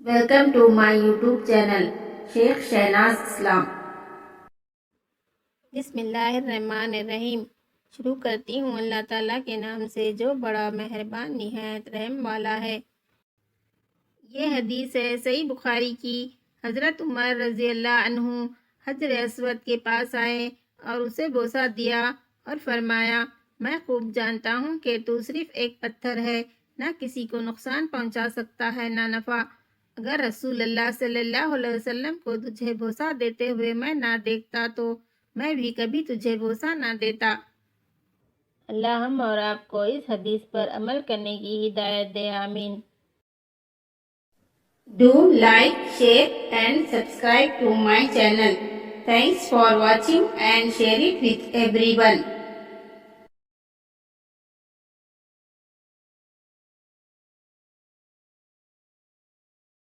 Welcome to my YouTube channel, Sheikh Shahnaz Islam. بسم اللہ الرحمن الرحیم۔ شروع کرتی ہوں اللہ تعالیٰ کے نام سے جو بڑا مہربان نہایت رحم والا ہے۔ یہ حدیث ہے صحیح بخاری کی۔ حضرت عمر رضی اللہ عنہ حجر اسود کے پاس آئے اور اسے بوسہ دیا اور فرمایا، میں خوب جانتا ہوں کہ تو صرف ایک پتھر ہے، نہ کسی کو نقصان پہنچا سکتا ہے نہ نفع۔ اگر رسول اللہ صلی اللہ علیہ وسلم کو تجھے بوسہ دیتے ہوئے میں نہ دیکھتا تو میں بھی کبھی تجھے بوسہ نہ دیتا۔ اللہ ہم اور آپ کو اس حدیث پر عمل کرنے کی ہدایت دے، آمین۔ Do like, share and subscribe to my channel. Thanks for watching and share it with everyone.